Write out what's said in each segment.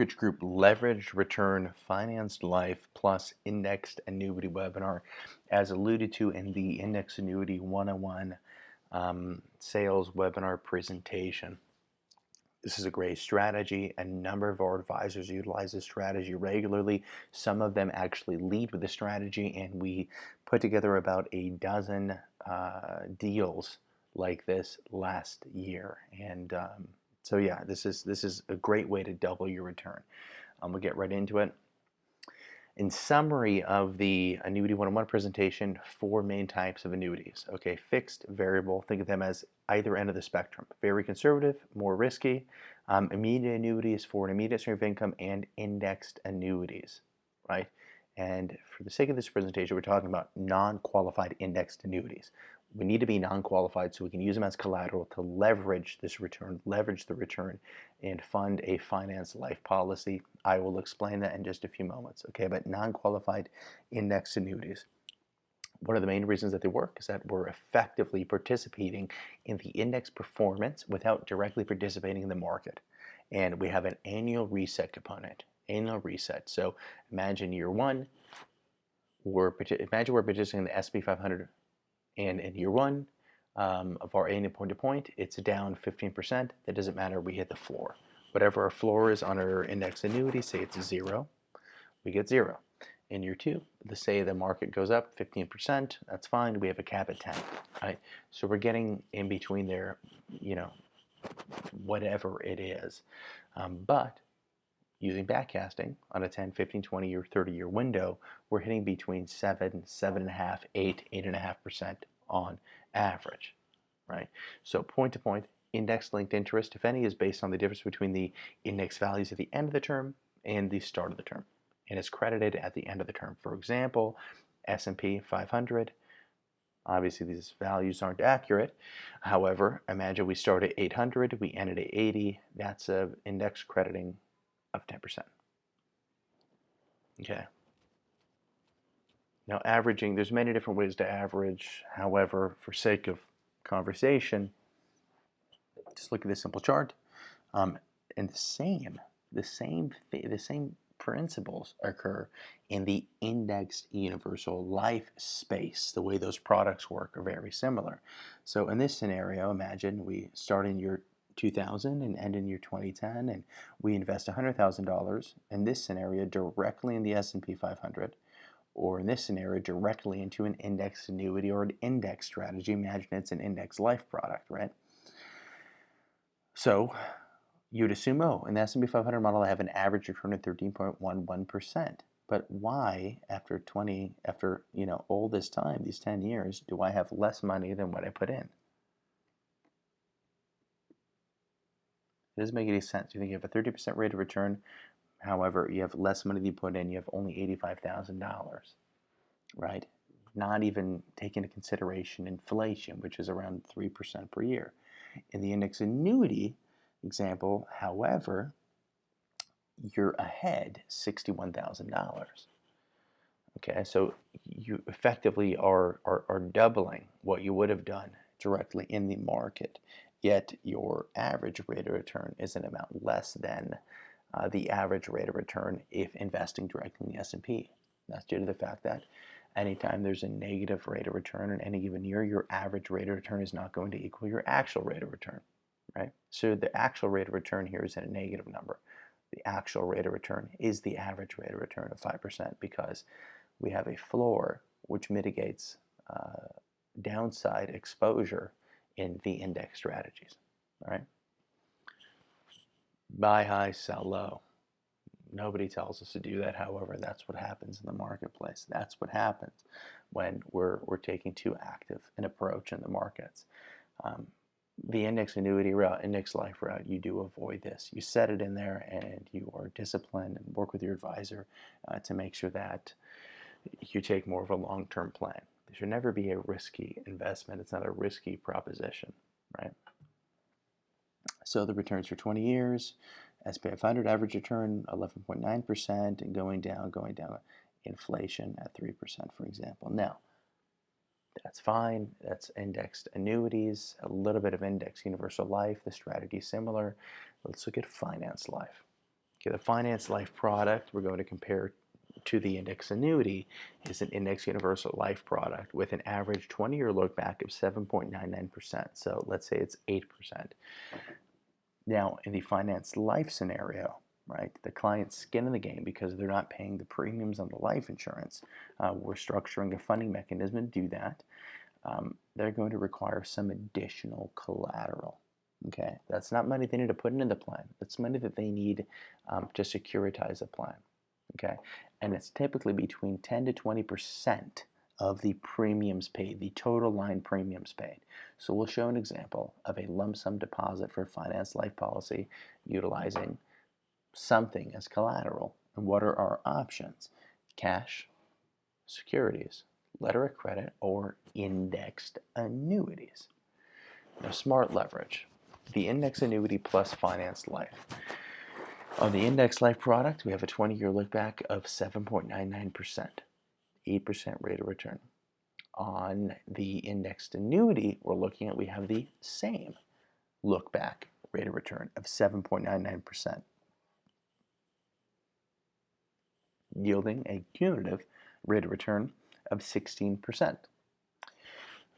Brokerage Group Leveraged Return Financed Life Plus Indexed Annuity webinar, as alluded to in the Index Annuity 101 sales webinar presentation. This is a great strategy. A number of our advisors utilize this strategy regularly. Some of them actually lead with the strategy, and we put together about a dozen deals like this last year. And so yeah, this is a great way to double your return. We'll get right into it. In summary of the Annuity 101 presentation, 4 main types of annuities. Okay, fixed, variable, think of them as either end of the spectrum. Very conservative, more risky. Immediate annuities for an immediate stream of income, and indexed annuities, right? And for the sake of this presentation, we're talking about non-qualified indexed annuities. We need to be non-qualified so we can use them as collateral to leverage this return, leverage the return, and fund a finance life policy. I will explain that in just a few moments, okay? But non-qualified indexed annuities. One of the main reasons that they work is that we're effectively participating in the index performance without directly participating in the market. And we have an annual reset component, annual reset. So imagine year one, imagine we're participating in the S&P 500, and in year one of our annual point to point, it's down 15%. That doesn't matter, we hit the floor. Whatever our floor is on our index annuity, say it's 0, we get 0. In year two, let's say the market goes up 15%, that's fine, we have a cap at 10, right? So we're getting in between there, you know, whatever it is. But using backcasting on a 10, 15, 20 or 30-year window, we're hitting between 7, 7.5, 8, 8.5% on average, right? So point to point, index-linked interest, if any, is based on the difference between the index values at the end of the term and the start of the term, and is credited at the end of the term. For example, S&P 500, obviously these values aren't accurate. However, imagine we start at 800, we ended at 80, that's an index crediting of 10%. Okay. Now averaging, there's many different ways to average. However, for sake of conversation, just look at this simple chart. And the same principles occur in the indexed universal life space. The way those products work are very similar. So in this scenario, imagine we start in year 2000 and end in year 2010, and we invest $100,000 in this scenario directly in the S&P 500, or in this scenario directly into an index annuity or an index strategy. Imagine it's an index life product, right? So you'd assume, oh, in the S&P 500 model, I have an average return of 13.11%. But why, after all this time, these 10 years, do I have less money than what I put in? It doesn't make any sense. You think you have a 30% rate of return, however, you have less money than you put in, you have only $85,000, right? Not even taking into consideration inflation, which is around 3% per year. In the index annuity example, however, you're ahead $61,000. Okay, so you effectively are doubling what you would have done directly in the market, yet your average rate of return is an amount less than the average rate of return if investing directly in the S&P. That's due to the fact that anytime there's a negative rate of return in any given year, your average rate of return is not going to equal your actual rate of return, right? So the actual rate of return here is at a negative number. The actual rate of return is the average rate of return of 5% because we have a floor which mitigates downside exposure in the index strategies, all right? Buy high, sell low. Nobody tells us to do that. However, that's what happens in the marketplace. That's what happens when we're taking too active an approach in the markets. The index annuity route, index life route, you do avoid this. You set it in there and you are disciplined and work with your advisor to make sure that you take more of a long-term plan. There should never be a risky investment. It's not a risky proposition, right? So the returns for 20 years, S&P 500 average return 11.9% and going down, inflation at 3%, for example. Now, that's fine. That's indexed annuities, a little bit of indexed universal life. The strategy is similar. Let's look at finance life. Okay, the finance life product we're going to compare to the index annuity is an index universal life product with an average 20-year look back of 7.99%. So let's say it's 8%. Now, in the finance life scenario, right, the client's skin in the game because they're not paying the premiums on the life insurance. We're structuring a funding mechanism to do that. They're going to require some additional collateral. Okay, that's not money they need to put into the plan. That's money that they need to securitize a plan. Okay, and it's typically between 10 to 20% of the premiums paid, the total line premiums paid. So we'll show an example of a lump sum deposit for a finance life policy utilizing something as collateral. And what are our options? Cash, securities, letter of credit, or indexed annuities. Now, smart leverage. The index annuity plus finance life. On the index life product, we have a 20-year look back of 7.99%, 8% rate of return. On the indexed annuity, we have the same look back rate of return of 7.99%, yielding a cumulative rate of return of 16%.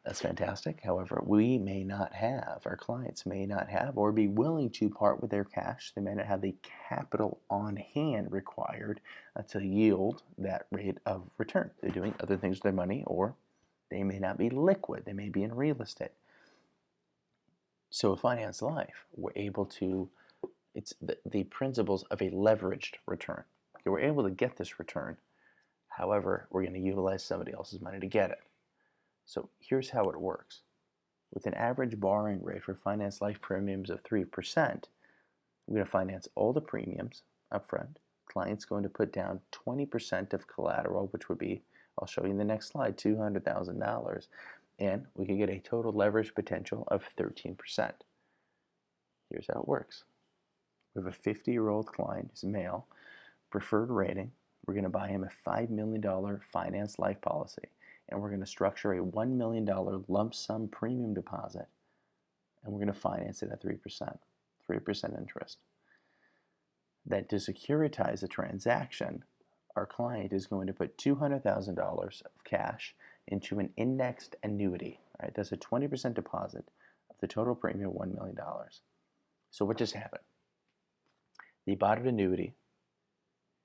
That's fantastic. However, our clients may not have or be willing to part with their cash. They may not have the capital on hand required to yield that rate of return. They're doing other things with their money, or they may not be liquid. They may be in real estate. So with Finance Life, we're able to, it's the principles of a leveraged return. Okay, we're able to get this return. However, we're going to utilize somebody else's money to get it. So here's how it works. With an average borrowing rate for finance life premiums of 3%, we're going to finance all the premiums up front. Client's going to put down 20% of collateral, which would be, I'll show you in the next slide, $200,000. And we can get a total leverage potential of 13%. Here's how it works. We have a 50-year-old client, who's male, preferred rating. We're going to buy him a $5 million finance life policy. And we're going to structure a $1 million lump sum premium deposit, and we're going to finance it at 3%, 3% interest. Then to securitize the transaction, our client is going to put $200,000 of cash into an indexed annuity. Right? That's a 20% deposit of the total premium of $1 million. So what just happened? They bought an annuity,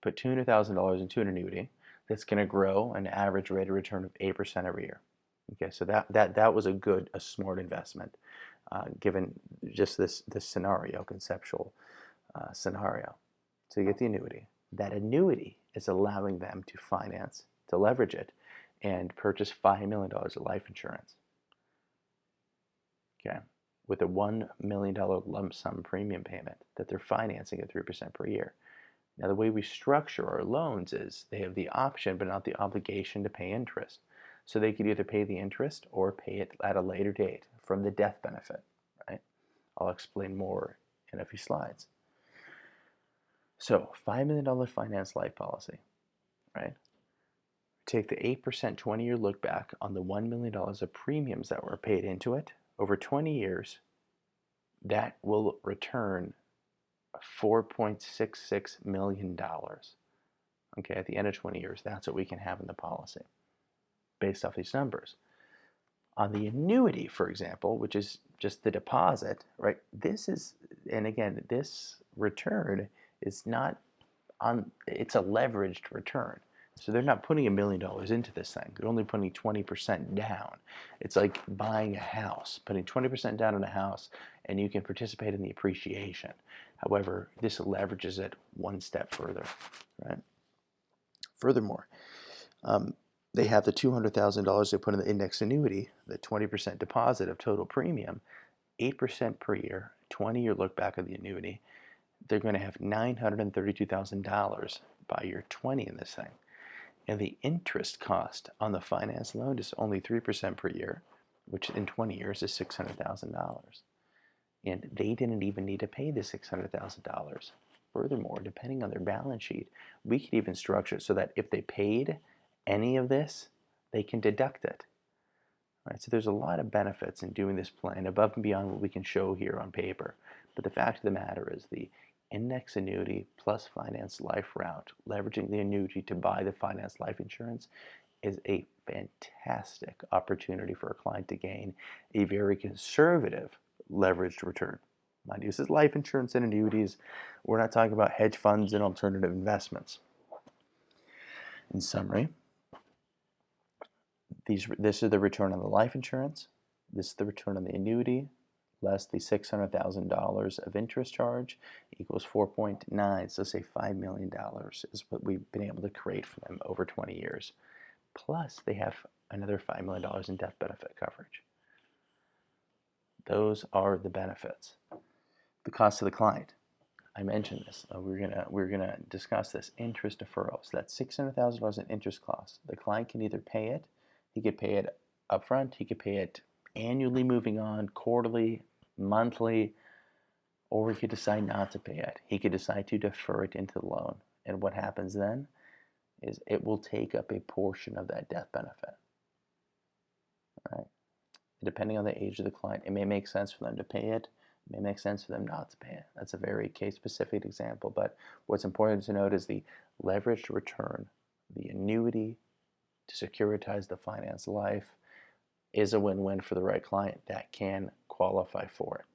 put $200,000 into an annuity, that's going to grow an average rate of return of 8% every year. Okay, so that was a smart investment, given just this scenario, conceptual scenario. So you get the annuity. That annuity is allowing them to leverage it, and purchase $5 million of life insurance. Okay, with a $1 million lump sum premium payment that they're financing at 3% per year. Now, the way we structure our loans is they have the option but not the obligation to pay interest. So they could either pay the interest or pay it at a later date from the death benefit, right? I'll explain more in a few slides. So, $5 million finance life policy, right? Take the 8% 20-year look back on the $1 million of premiums that were paid into it. Over 20 years, that will return $4.66 million. Okay, at the end of 20 years, that's what we can have in the policy based off these numbers. On the annuity, for example, which is just the deposit, right? This return is not it's a leveraged return. So they're not putting $1 million into this thing. They're only putting 20% down. It's like buying a house, putting 20% down on a house, and you can participate in the appreciation. However, this leverages it one step further, right? Furthermore, they have the $200,000 they put in the index annuity, the 20% deposit of total premium, 8% per year, 20-year look back of the annuity. They're going to have $932,000 by year 20 in this thing. And the interest cost on the finance loan is only 3% per year, which in 20 years is $600,000. And they didn't even need to pay the $600,000. Furthermore, depending on their balance sheet, we could even structure it so that if they paid any of this, they can deduct it. Right? So there's a lot of benefits in doing this plan above and beyond what we can show here on paper. But the fact of the matter is the index annuity plus finance life route, leveraging the annuity to buy the finance life insurance, is a fantastic opportunity for a client to gain a very conservative leveraged return. Mind you, this is life insurance and annuities. We're not talking about hedge funds and alternative investments. In summary, this is the return on the life insurance, this is the return on the annuity, less the $600,000 of interest charge equals 4.9, so say $5 million is what we've been able to create for them over 20 years. Plus, they have another $5 million in death benefit coverage. Those are the benefits. The cost to the client. I mentioned this. We're gonna discuss this interest deferral. So that's $600,000 in interest costs. The client can either pay it. He could pay it upfront. He could pay it annually, moving on, quarterly, monthly, or he could decide not to pay it. He could decide to defer it into the loan. And what happens then is it will take up a portion of that death benefit. All right. Depending on the age of the client, it may make sense for them to pay it. It may make sense for them not to pay it. That's a very case-specific example. But what's important to note is the leveraged return, the annuity to securitize the finance life, is a win-win for the right client that can qualify for it.